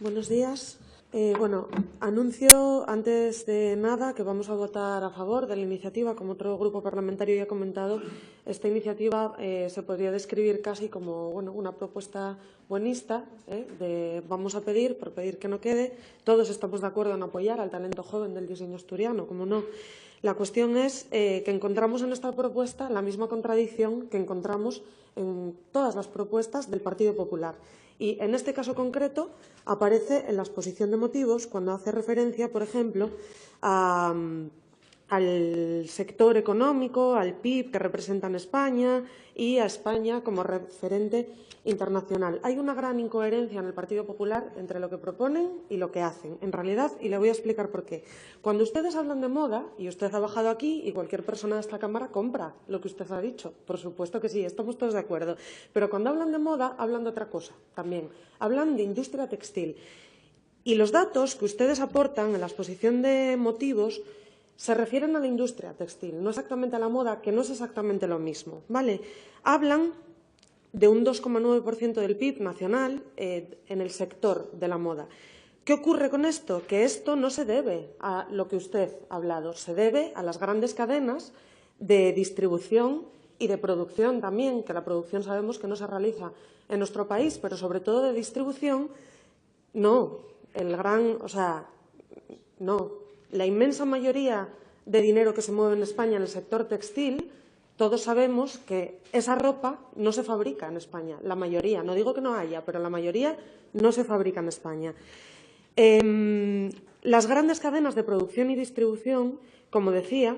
Buenos días. Anuncio antes de nada que vamos a votar a favor de la iniciativa. Como otro grupo parlamentario ya ha comentado, esta iniciativa se podría describir casi como una propuesta buenista, de vamos a pedir por pedir que no quede. Todos estamos de acuerdo en apoyar al talento joven del diseño asturiano, como no. La cuestión es que encontramos en esta propuesta la misma contradicción que encontramos en todas las propuestas del Partido Popular. Y en este caso concreto aparece en la exposición de motivos cuando hace referencia, por ejemplo, al sector económico, al PIB que representa en España y a España como referente internacional. Hay una gran incoherencia en el Partido Popular entre lo que proponen y lo que hacen, en realidad, y le voy a explicar por qué. Cuando ustedes hablan de moda, y usted ha bajado aquí y cualquier persona de esta Cámara compra lo que usted ha dicho, por supuesto que sí, estamos todos de acuerdo, pero cuando hablan de moda, hablan de otra cosa también, hablan de industria textil. Y los datos que ustedes aportan en la exposición de motivos se refieren a la industria textil, no exactamente a la moda, que no es exactamente lo mismo, ¿vale? Hablan de un 2,9% del PIB nacional en el sector de la moda. ¿Qué ocurre con esto? Que esto no se debe a lo que usted ha hablado, se debe a las grandes cadenas de distribución y de producción también, que la producción sabemos que no se realiza en nuestro país, pero sobre todo de distribución, no. La inmensa mayoría de dinero que se mueve en España en el sector textil, todos sabemos que esa ropa no se fabrica en España, la mayoría. No digo que no haya, pero la mayoría no se fabrica en España. Las grandes cadenas de producción y distribución, como decía,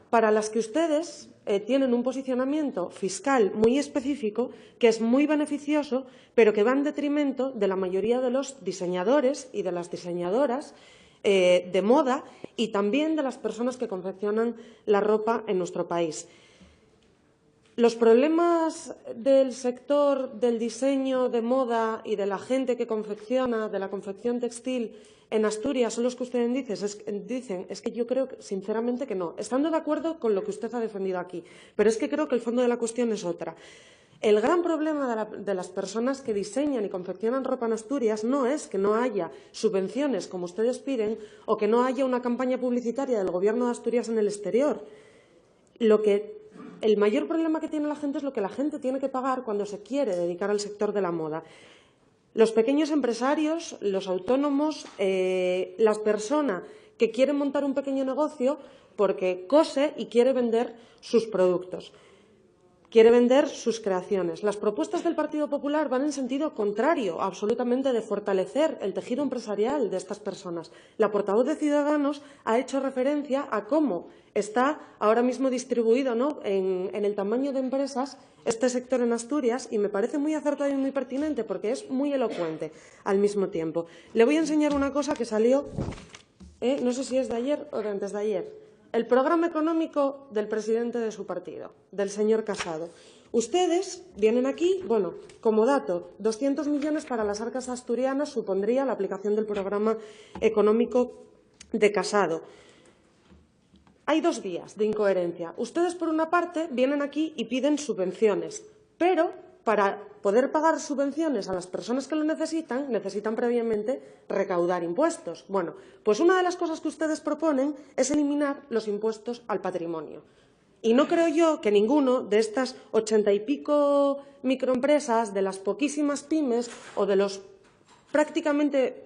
para las que ustedes tienen un posicionamiento fiscal muy específico, que es muy beneficioso, pero que va en detrimento de la mayoría de los diseñadores y de las diseñadoras de moda y también de las personas que confeccionan la ropa en nuestro país. Los problemas del sector del diseño de moda y de la gente que confecciona, de la confección textil en Asturias, son los que ustedes dicen. Es que yo creo, sinceramente, que no. Estando de acuerdo con lo que usted ha defendido aquí, pero es que creo que el fondo de la cuestión es otra. El gran problema de las personas que diseñan y confeccionan ropa en Asturias no es que no haya subvenciones, como ustedes piden, o que no haya una campaña publicitaria del Gobierno de Asturias en el exterior. El mayor problema que tiene la gente es lo que la gente tiene que pagar cuando se quiere dedicar al sector de la moda. Los pequeños empresarios, los autónomos, las personas que quieren montar un pequeño negocio porque cose y quiere vender sus productos, quiere vender sus creaciones. Las propuestas del Partido Popular van en sentido contrario, absolutamente, de fortalecer el tejido empresarial de estas personas. La portavoz de Ciudadanos ha hecho referencia a cómo está ahora mismo distribuido, ¿no?, en el tamaño de empresas este sector en Asturias, y me parece muy acertado y muy pertinente porque es muy elocuente al mismo tiempo. Le voy a enseñar una cosa que salió, no sé si es de ayer o de antes de ayer. El programa económico del presidente de su partido, del señor Casado. Ustedes vienen aquí, como dato, 200 millones para las arcas asturianas supondría la aplicación del programa económico de Casado. Hay dos vías de incoherencia. Ustedes, por una parte, vienen aquí y piden subvenciones, pero para poder pagar subvenciones a las personas que lo necesitan, necesitan previamente recaudar impuestos. Bueno, pues una de las cosas que ustedes proponen es eliminar los impuestos al patrimonio. Y no creo yo que ninguno de estas 80 y pico microempresas, de las poquísimas pymes o de los prácticamente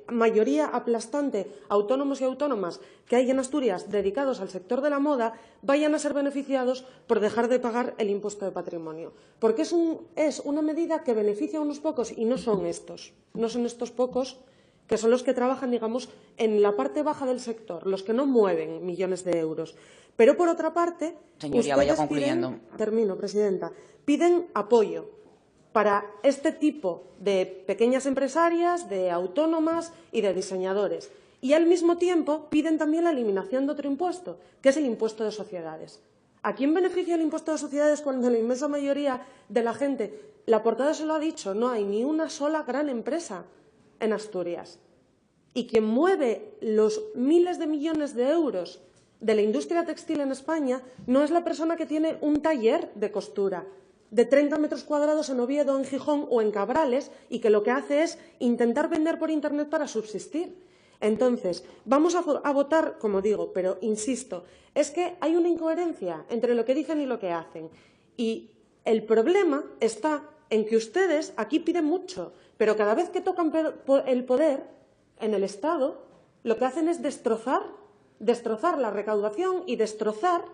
mayoría aplastante autónomos y autónomas que hay en Asturias dedicados al sector de la moda vayan a ser beneficiados por dejar de pagar el impuesto de patrimonio. Porque es una medida que beneficia a unos pocos y no son estos. No son estos pocos que son los que trabajan, digamos, en la parte baja del sector, los que no mueven millones de euros. Pero, por otra parte, señoría, vaya concluyendo. Termino, presidenta, piden apoyo para este tipo de pequeñas empresarias, de autónomas y de diseñadores. Y, al mismo tiempo, piden también la eliminación de otro impuesto, que es el impuesto de sociedades. ¿A quién beneficia el impuesto de sociedades cuando la inmensa mayoría de la gente, la portada se lo ha dicho, no hay ni una sola gran empresa en Asturias? Y quien mueve los miles de millones de euros de la industria textil en España no es la persona que tiene un taller de costura, de 30 metros cuadrados en Oviedo, en Gijón o en Cabrales y que lo que hace es intentar vender por Internet para subsistir. Entonces, vamos a votar, como digo, pero insisto, es que hay una incoherencia entre lo que dicen y lo que hacen. Y el problema está en que ustedes aquí piden mucho, pero cada vez que tocan el poder en el Estado, lo que hacen es destrozar la recaudación y destrozar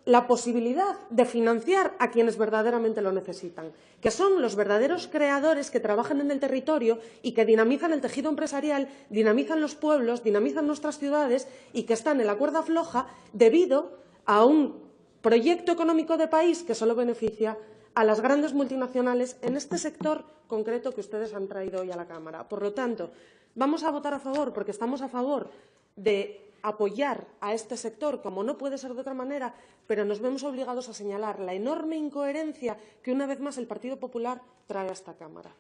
la posibilidad de financiar a quienes verdaderamente lo necesitan, que son los verdaderos creadores que trabajan en el territorio y que dinamizan el tejido empresarial, dinamizan los pueblos, dinamizan nuestras ciudades y que están en la cuerda floja debido a un proyecto económico de país que solo beneficia a las grandes multinacionales en este sector concreto que ustedes han traído hoy a la Cámara. Por lo tanto, vamos a votar a favor porque estamos a favor de apoyar a este sector, como no puede ser de otra manera, pero nos vemos obligados a señalar la enorme incoherencia que, una vez más, el Partido Popular trae a esta Cámara.